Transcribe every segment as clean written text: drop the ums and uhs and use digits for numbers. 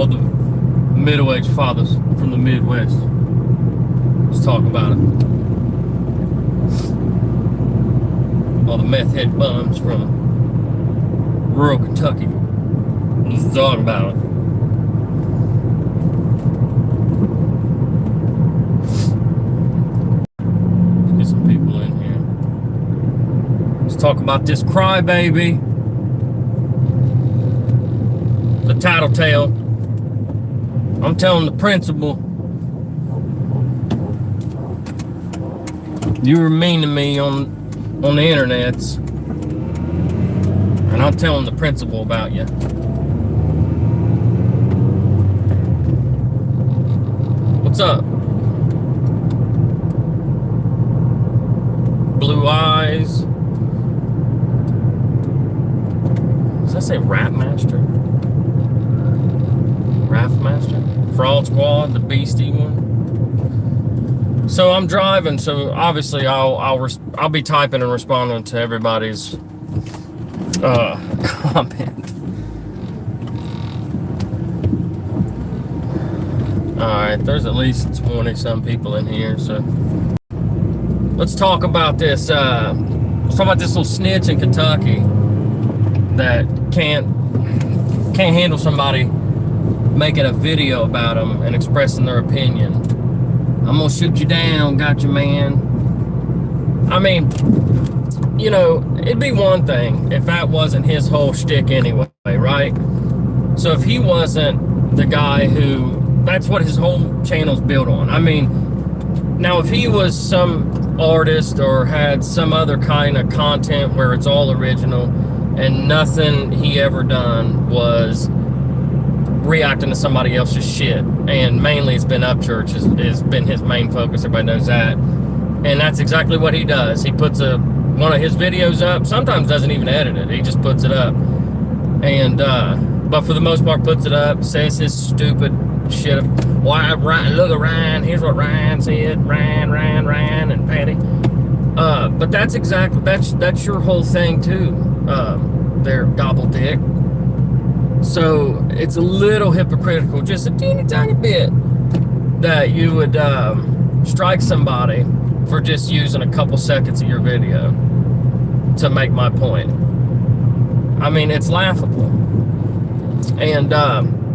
all the middle-aged fathers from the Midwest. Let's talk about it. All the meth head bums from rural Kentucky. Let's talk about it. Let's get some people in here. Let's talk about this crybaby. The tattletale. I'm telling the principal, you were mean to me on the internets, and I'm telling the principal about you. What's up? Blue eyes. Does that say Rap Master? Raft Master? Fraud Squad, the beastie one. So I'm driving, so obviously I'll be typing and responding to everybody's comment. Alright, there's at least 20 some people in here, so let's talk about this. Let's talk about this little snitch in Kentucky that can't handle somebody making a video about them and expressing their opinion. I'm gonna shoot you down, got you, man. I mean, you know, it'd be one thing if that wasn't his whole shtick anyway, right? So if he wasn't the guy who, that's what his whole channel's built on. I mean, now if he was some artist or had some other kind of content where it's all original and nothing he ever done was reacting to somebody else's shit, and mainly it's been Upchurch has been his main focus, everybody knows that, and that's exactly what he does. He puts one of his videos up, sometimes doesn't even edit it, he just puts it up, and but for the most part puts it up, says his stupid shit. Why, look at Ryan, here's what Ryan said, Ryan, and Patty. But that's exactly, that's your whole thing too, there, gobble dick. So it's a little hypocritical, just a teeny tiny bit, that you would strike somebody for just using a couple seconds of your video to make my point. I mean, it's laughable. And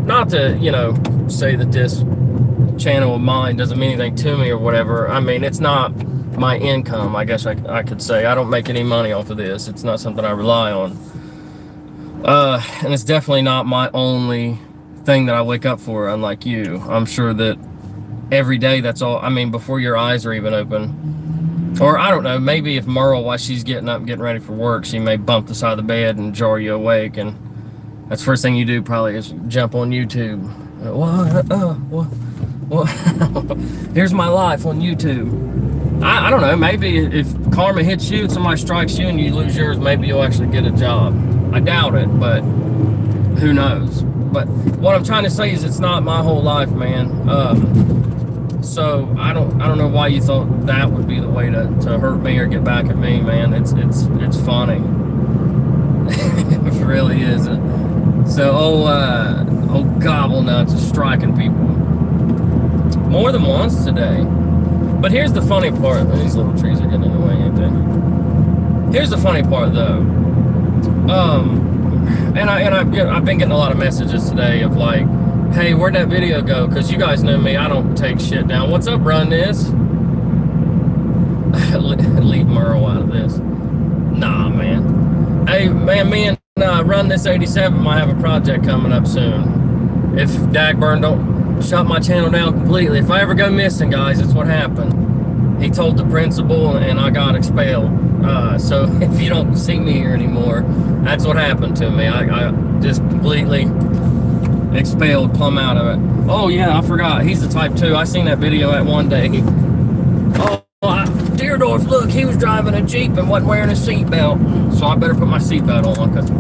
not to, you know, say that this channel of mine doesn't mean anything to me or whatever. I mean, it's not my income, I guess I could say. I don't make any money off of this. It's not something I rely on. And it's definitely not my only thing that I wake up for, unlike you. I'm sure that every day that's all, I mean, before your eyes are even open. Or I don't know, maybe if Merle, while she's getting up and getting ready for work, she may bump the side of the bed and jar you awake, and that's the first thing you do probably is jump on YouTube. What? Here's my life on YouTube. I don't know, maybe if karma hits you and somebody strikes you and you lose yours, maybe you'll actually get a job. I doubt it, but who knows? But what I'm trying to say is it's not my whole life, man. So I don't know why you thought that would be the way to hurt me or get back at me, man. It's funny. It really is. So old gobble nuts is striking people more than once today. But here's the funny part. These little trees are getting in the way, ain't they? Here's the funny part, though. And I've been getting a lot of messages today of like, hey, where'd that video go? Because you guys know me, I don't take shit down. What's up, Run This? Leave Merle out of this. Nah, man. Hey, man, me and Run This 87 might have a project coming up soon. If Dagburn don't shut my channel down completely. If I ever go missing, guys, that's what happened. He told the principal and I got expelled. So if you don't see me here anymore, that's what happened to me. I just completely expelled, plumb out of it. Oh yeah, I forgot. He's the type 2. I seen that video at one day. Deerdorf, look, he was driving a Jeep and wasn't wearing a seatbelt. So I better put my seatbelt on, because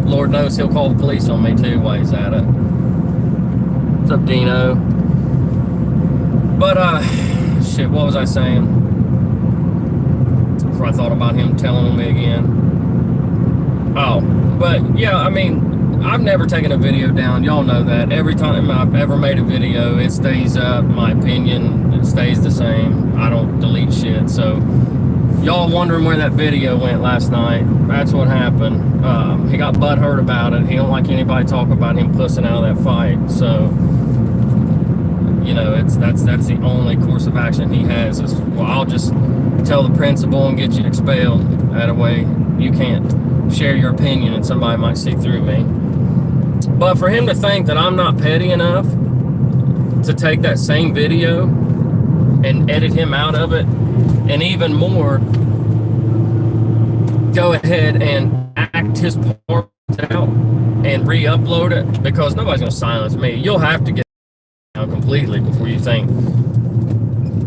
Lord knows he'll call the police on me too while he's at it. What's up, Dino? But, shit, what was I saying? I thought about him telling on me again. Oh, but yeah, I mean, I've never taken a video down. Y'all know that. Every time I've ever made a video, it stays up. My opinion, it stays the same. I don't delete shit. So y'all wondering where that video went last night. That's what happened. He got butthurt about it. He don't like anybody talking about him pussing out of that fight. So, you know, that's the only course of action he has is, well, I'll just tell the principal and get you expelled. That way you can't share your opinion and somebody might see through me. But for him to think that I'm not petty enough to take that same video and edit him out of it, and even more, go ahead and act his part out and re-upload it, because nobody's going to silence me. You'll have to get down completely before you think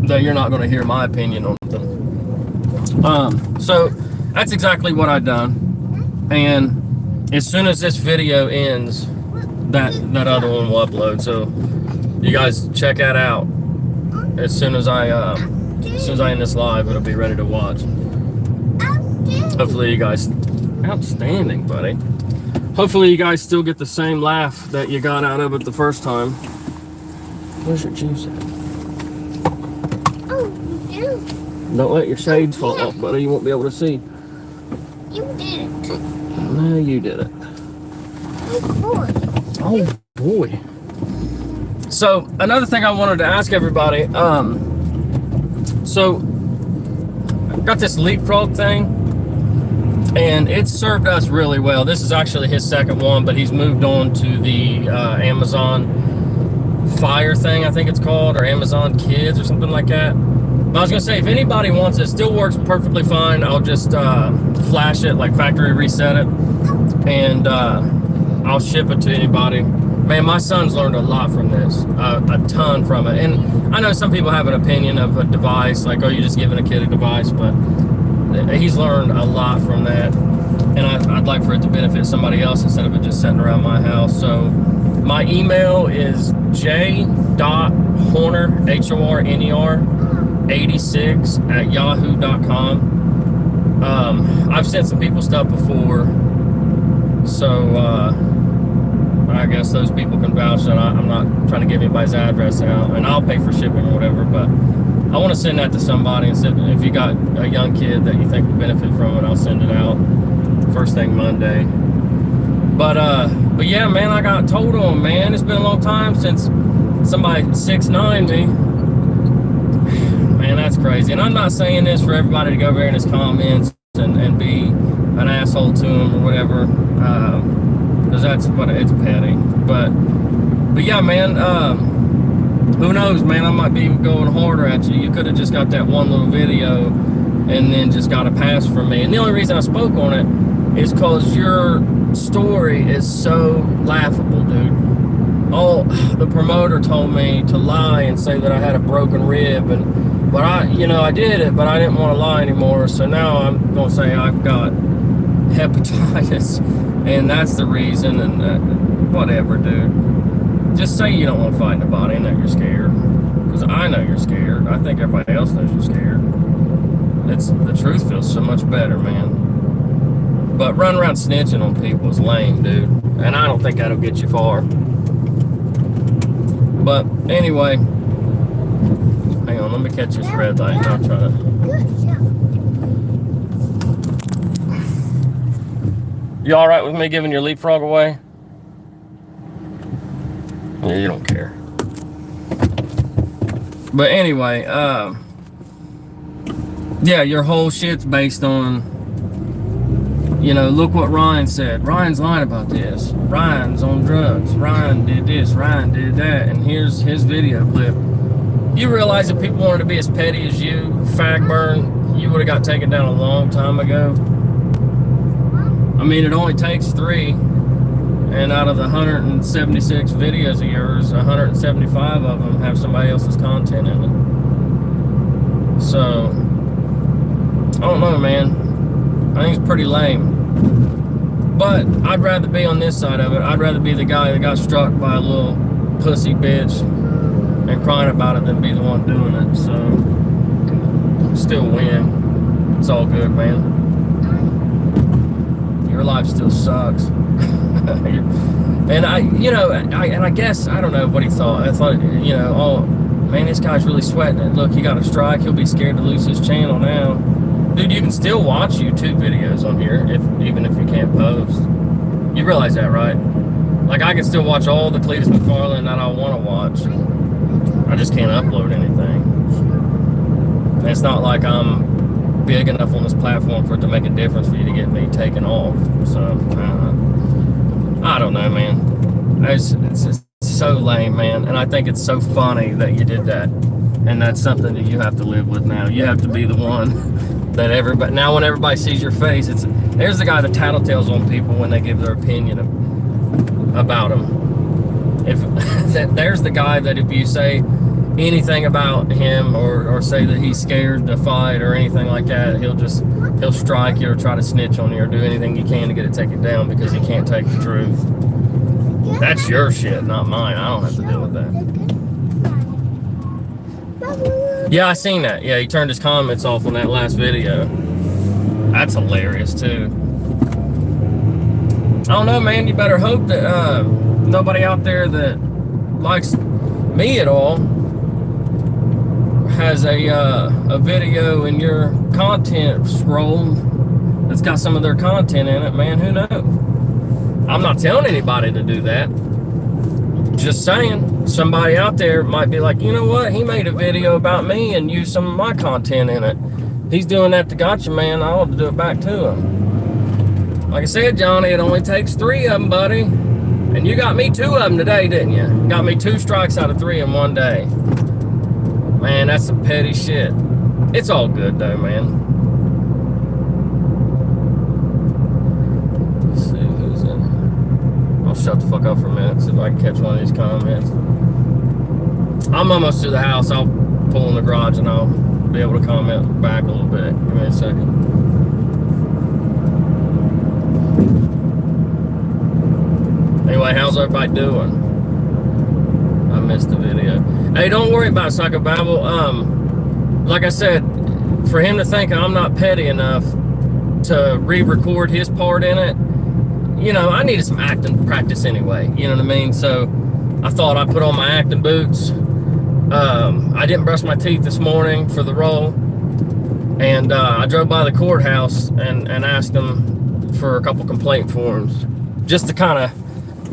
that you're not going to hear my opinion on them. So that's exactly what I've done. And as soon as this video ends, that other one will upload. So you guys check that out. As soon as I end this live, it'll be ready to watch. Hopefully you guys, outstanding, buddy. Hopefully you guys still get the same laugh that you got out of it the first time. Where's your juice at? Oh, you do. Don't let your shades fall off, buddy. You won't be able to see. You did it. No, you did it. Oh, boy. Oh, boy. So, another thing I wanted to ask everybody, so, I've got this leapfrog thing, and it's served us really well. This is actually his second one, but he's moved on to the Amazon Fire thing, I think it's called, or Amazon Kids or something like that. But I was gonna say, if anybody wants it, it still works perfectly fine. I'll just flash it, like factory reset it, and I'll ship it to anybody. Man, my son's learned a lot from this, a ton from it. And I know some people have an opinion of a device, like, oh, you're just giving a kid a device, but he's learned a lot from that. And I'd like for it to benefit somebody else instead of it just sitting around my house. So my email is j.horner, Horner, 86 at yahoo.com. I've sent some people stuff before, so I guess those people can vouch that I'm not trying to give anybody's address out, and I'll pay for shipping or whatever, but I want to send that to somebody, and if you got a young kid that you think would benefit from it, I'll send it out first thing Monday. But yeah, man, I got told on, man. It's been a long time since somebody 6'9" me. Man, that's crazy. And I'm not saying this for everybody to go over there in his comments and be an asshole to him or whatever, because that's what it's petty. But yeah, man, who knows, man? I might be going harder at you. You could have just got that one little video and then just got a pass from me. And the only reason I spoke on it is because your story is so laughable, dude. The promoter told me to lie and say that I had a broken rib, but I did it, but I didn't want to lie anymore. So now I'm gonna say I've got hepatitis, and that's the reason. And whatever, dude. Just say you don't want to fight nobody and that you're scared, because I know you're scared. I think everybody else knows you're scared. The truth feels so much better, man. But running around snitching on people is lame, dude, and I don't think that'll get you far. But anyway, hang on, let me catch this red light and I'll try to. You all right with me giving your leapfrog away? Yeah, you don't care. But anyway, yeah, your whole shit's based on, look what Ryan said. Ryan's lying about this. Ryan's on drugs. Ryan did this. Ryan did that. And here's his video clip. You realize if people wanted to be as petty as you, fag burn, you would have got taken down a long time ago. I mean, it only takes 3. And out of the 176 videos of yours, 175 of them have somebody else's content in it. So, I don't know, man. I think it's pretty lame. But I'd rather be on this side of it. I'd rather be the guy that got struck by a little pussy bitch and crying about it than be the one doing it. So, still win. It's all good, man. Your life still sucks. And I guess, I don't know what he thought. I thought, oh, man, this guy's really sweating it. Look, he got a strike. He'll be scared to lose his channel now. Dude, you can still watch YouTube videos on here, even if you can't post. You realize that, right? Like, I can still watch all the Cletus McFarland that I want to watch. I just can't upload anything. And it's not like I'm big enough on this platform for it to make a difference for you to get me taken off. So, I don't know, man. It's just so lame, man. And I think it's so funny that you did that. And that's something that you have to live with now. You have to be the one that everybody, now when everybody sees your face, there's the guy that tattletales on people when they give their opinion about them. There's the guy that if you say anything about him or say that he's scared to fight or anything like that, he'll strike you or try to snitch on you or do anything he can to get it taken down because he can't take the truth. That's your shit, not mine. I don't have to deal with that. Yeah, I seen that. Yeah, he turned his comments off on that last video. That's hilarious too. I don't know, man. You better hope that nobody out there that likes me at all has a video in your content scroll that's got some of their content in it, man. Who knows? I'm not telling anybody to do that. Just saying, somebody out there might be like, you know what? He made a video about me and used some of my content in it. He's doing that to Gotcha Man. I ought to do it back to him. Like I said, Johnny, it only takes 3 of them, buddy. And you got me 2 of them today, didn't you? Got me 2 strikes out of 3 in one day. Man, that's some petty shit. It's all good, though, man. Let's see who's in. I'll shut the fuck up for a minute, see if I can catch one of these comments. I'm almost to the house. I'll pull in the garage and I'll be able to comment back a little bit. Give me a second. Anyway, how's everybody doing? I missed the video. Hey, don't worry about Psychobabble. Like I said, for him to think I'm not petty enough to re-record his part in it, I needed some acting practice anyway. You know what I mean? So I thought I'd put on my acting boots. I didn't brush my teeth this morning for the role. And I drove by the courthouse and asked them for a couple complaint forms. Just to kind of,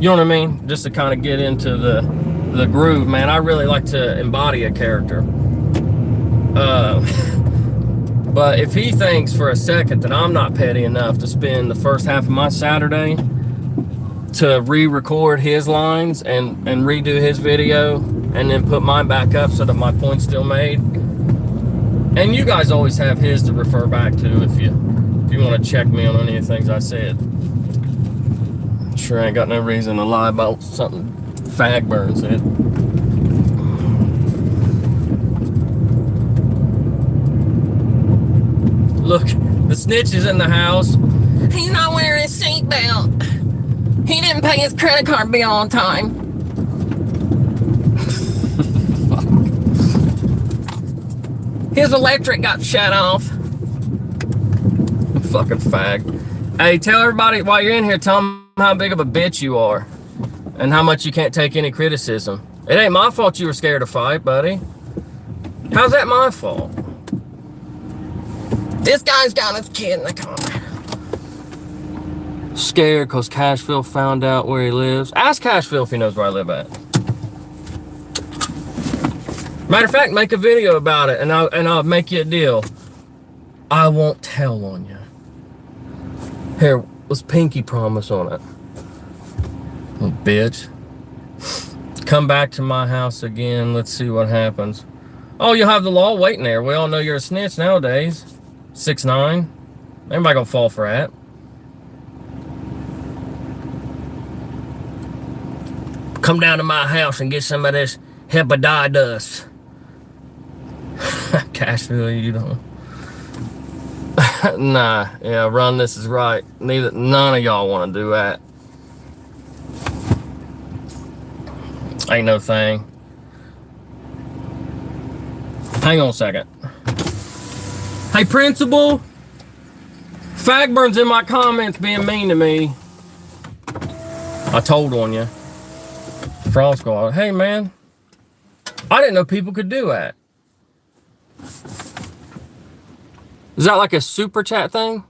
you know what I mean? Just to kind of get into the groove, man. I really like to embody a character. But if he thinks for a second that I'm not petty enough to spend the first half of my Saturday to re-record his lines and redo his video and then put mine back up so that my point's still made. And you guys always have his to refer back to if you want to check me on any of the things I said. Sure ain't got no reason to lie about something Fagburn said. Look, the snitch is in the house. He's not wearing his seatbelt. He didn't pay his credit card bill on time. His electric got shut off. Fucking fag. Hey, tell everybody while you're in here, tell them how big of a bitch you are and how much you can't take any criticism. It ain't my fault you were scared to fight, buddy. How's that my fault? This guy's got his kid in the car. Scared because Cashville found out where he lives. Ask Cashville if he knows where I live at. Matter of fact, make a video about it and I'll make you a deal. I won't tell on you. Here, let's pinky promise on it. Oh, bitch. Come back to my house again. Let's see what happens. Oh, you'll have the law waiting there. We all know you're a snitch nowadays. 6'9". Everybody gonna fall for that. Come down to my house and get some of this hepatitis. Cashville, you don't. Nah, yeah, Run This Is Right. None of y'all want to do that. Ain't no thing. Hang on a second. Hey, Principal. Fagburn's in my comments being mean to me. I told on you. Fraud Squad. Hey, man. I didn't know people could do that. Is that like a super chat thing?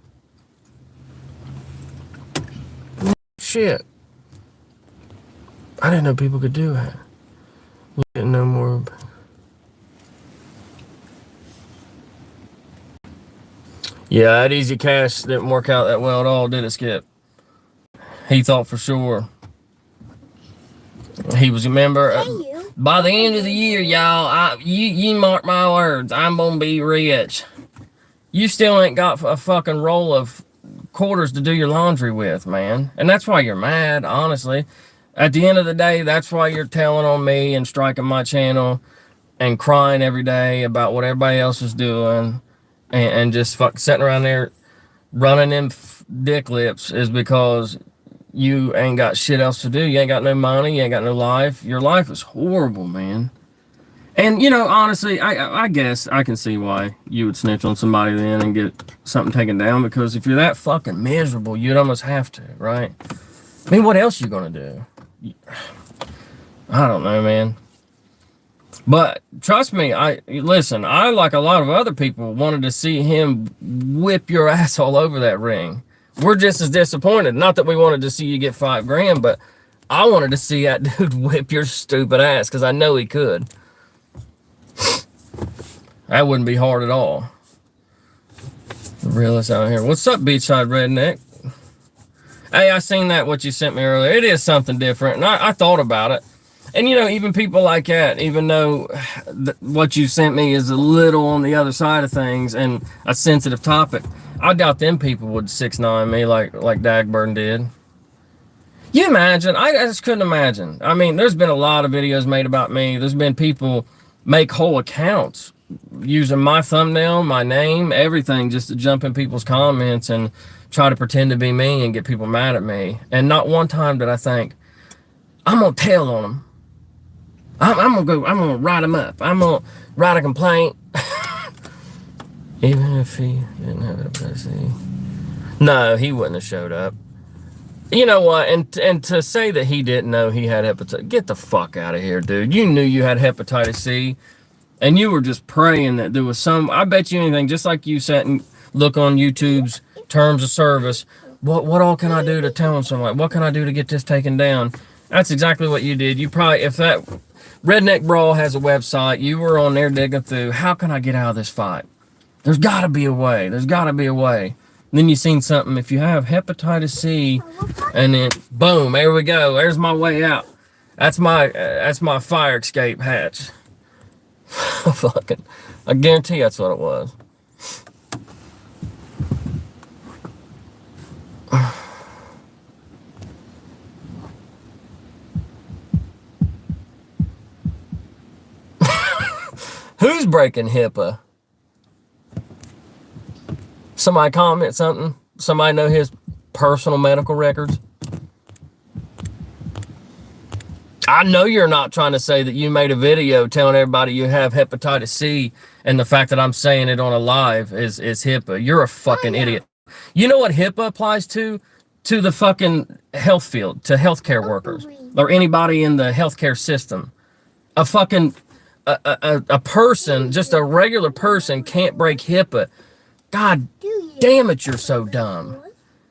Shit. I didn't know people could do that. You didn't know more. Yeah, that Easy Cash didn't work out that well at all, did it, Skip? He thought for sure. He was a member. By the end of the year, y'all, you mark my words, I'm gonna be rich. You still ain't got a fucking roll of quarters to do your laundry with, man. And that's why you're mad, honestly. At the end of the day, that's why you're telling on me and striking my channel and crying every day about what everybody else is doing and just sitting around there running them dick lips is because you ain't got shit else to do. You ain't got no money. You ain't got no life. Your life is horrible, man. And, you know, honestly, I guess I can see why you would snitch on somebody then and get something taken down, because if you're that fucking miserable, you'd almost have to, right? I mean, what else you gonna do? I don't know, man. But trust me, listen, I, like a lot of other people, wanted to see him whip your ass all over that ring. We're just as disappointed. Not that we wanted to see you get $5 grand, but I wanted to see that dude whip your stupid ass, because I know he could. That wouldn't be hard at all. The realist out here. What's up, Beachside Redneck? Hey, I seen that, what you sent me earlier. It is something different, and I thought about it. And, you know, even people like that, even though what you sent me is a little on the other side of things and a sensitive topic, I doubt them people would 6ix9ine me like Dagburn did. You imagine? I just couldn't imagine. I mean, there's been a lot of videos made about me. There's been people make whole accounts using my thumbnail, my name, everything, just to jump in people's comments and try to pretend to be me and get people mad at me. And not one time did I think, I'm gonna tell on them. I'm gonna write him up. I'm gonna write a complaint. Even if he didn't have hepatitis. No, he wouldn't have showed up. You know what? And to say that he didn't know he had hepatitis, get the fuck out of here, dude. You knew you had hepatitis C, and you were just praying that there was some. I bet you anything. Just like you sat and look on YouTube's terms of service. What all can I do to tell him something? What can I do to get this taken down? That's exactly what you did. You probably, if that Redneck Brawl has a website, you were on there digging through, how can I get out of this fight? There's got to be a way. There's got to be a way. And then you seen something, if you have hepatitis C, and then boom, there we go. There's my way out. That's my fire escape hatch. Fucking, I guarantee that's what it was. Who's breaking HIPAA? Somebody comment something? Somebody know his personal medical records? I know you're not trying to say that you made a video telling everybody you have hepatitis C and the fact that I'm saying it on a live is HIPAA. You're a fucking idiot. You know what HIPAA applies to? To the fucking health field, to healthcare workers, or anybody in the healthcare system. A fucking... A person, just a regular person, can't break HIPAA. God damn it, you're so dumb.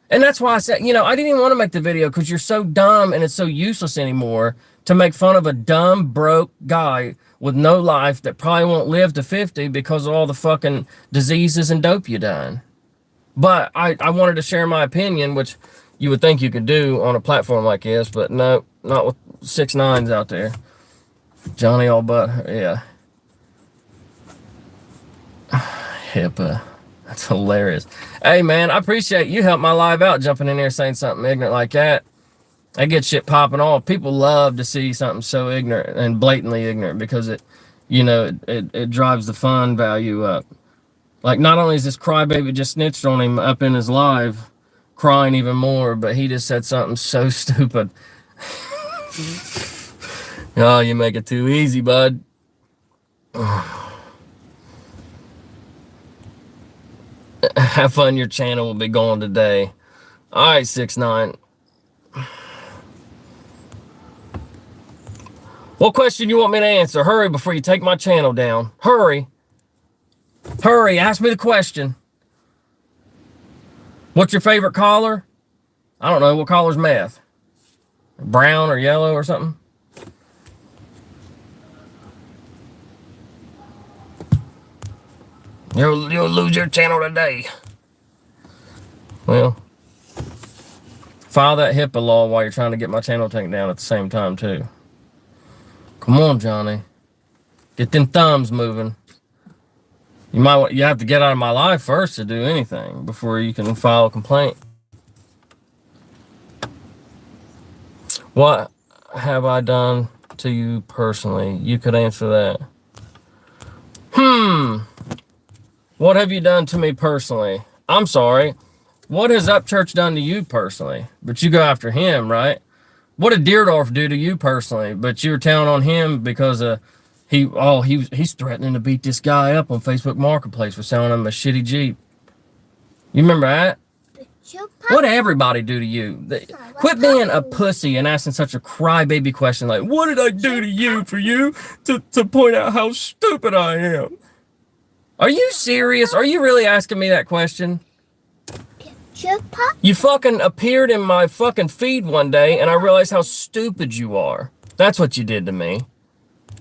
And that's why I said, you know, I didn't even want to make the video because you're so dumb and it's so useless anymore to make fun of a dumb, broke guy with no life that probably won't live to 50 because of all the fucking diseases and dope you done. But I wanted to share my opinion, which you would think you could do on a platform like this, but no, not with 6ix9ines out there. Johnny all but, yeah. HIPAA. That's hilarious. Hey, man, I appreciate you helped my live out jumping in there saying something ignorant like that. I get shit popping off. People love to see something so ignorant and blatantly ignorant because it, you know, it drives the fun value up. Like, not only is this crybaby just snitched on him up in his live, crying even more, but he just said something so stupid. Oh, you make it too easy, bud. Have fun, your channel will be going today. All right, 6ix9ine. What question you want me to answer? Hurry before you take my channel down. Hurry. Hurry, ask me the question. What's your favorite color? I don't know. What color's meth? Brown or yellow or something? You'll lose your channel today. Well, file that HIPAA law while you're trying to get my channel taken down at the same time, too. Come on, Johnny. Get them thumbs moving. You have to get out of my life first to do anything before you can file a complaint. What have I done to you personally? You could answer that. What have you done to me personally? I'm sorry. What has Upchurch done to you personally? But you go after him, right? What did Deerdorf do to you personally? But you were telling on him because he's threatening to beat this guy up on Facebook Marketplace for selling him a shitty Jeep. You remember that? What did everybody do to you? Quit being a pussy and asking such a crybaby question like, what did I do to you for you to point out how stupid I am? Are you serious? Are you really asking me that question? You fucking appeared in my fucking feed one day and I realized how stupid you are. That's what you did to me.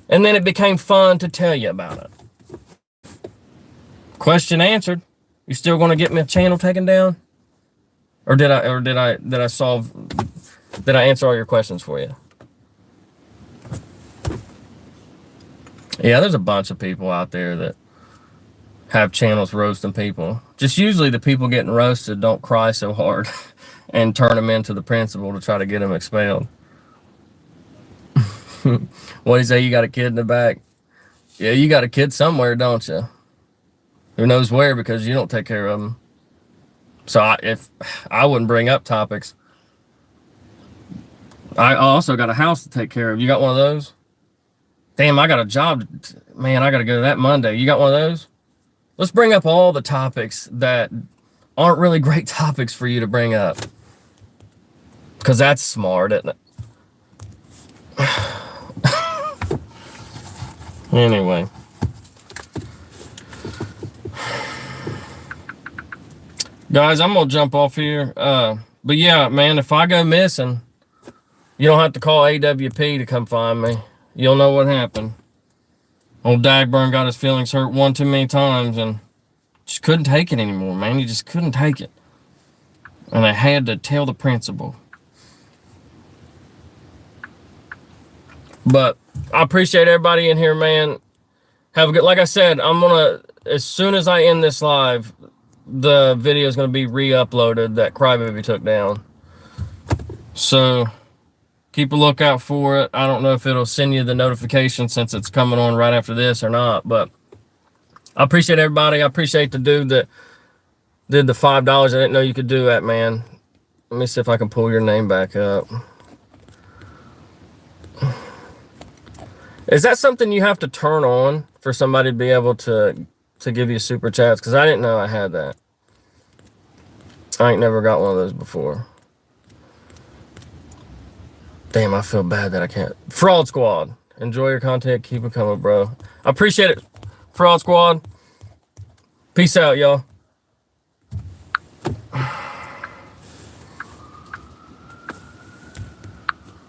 And then it became fun to tell you about it. Question answered. You still gonna get my channel taken down? Or did I answer all your questions for you? Yeah, there's a bunch of people out there that have channels roasting people. Just usually the people getting roasted don't cry so hard and turn them into the principal to try to get them expelled. What do you say? You got a kid in the back? Yeah, you got a kid somewhere, don't you? Who knows where, because you don't take care of them. So if I wouldn't bring up topics. I also got a house to take care of. You got one of those? Damn, I got a job. Man, I got to go to that Monday. You got one of those? Let's bring up all the topics that aren't really great topics for you to bring up. Because that's smart, isn't it? Anyway. Guys, I'm going to jump off here. But yeah, man, if I go missing, you don't have to call AWP to come find me. You'll know what happened. Old Dagburn got his feelings hurt one too many times and just couldn't take it anymore, man. He just couldn't take it. And I had to tell the principal. But I appreciate everybody in here, man. Have a good, like I said, I'm going to, as soon as I end this live, the video is going to be re-uploaded that Crybaby took down. So keep a lookout for it. I don't know if it'll send you the notification since it's coming on right after this or not, but I appreciate everybody. I appreciate the dude that did the $5. I didn't know you could do that, man. Let me see if I can pull your name back up. Is that something you have to turn on for somebody to be able to give you super chats? Because I didn't know I had that. I ain't never got one of those before. Damn, I feel bad that I can't. Fraud Squad. Enjoy your content. Keep it coming, bro. I appreciate it, Fraud Squad. Peace out, y'all.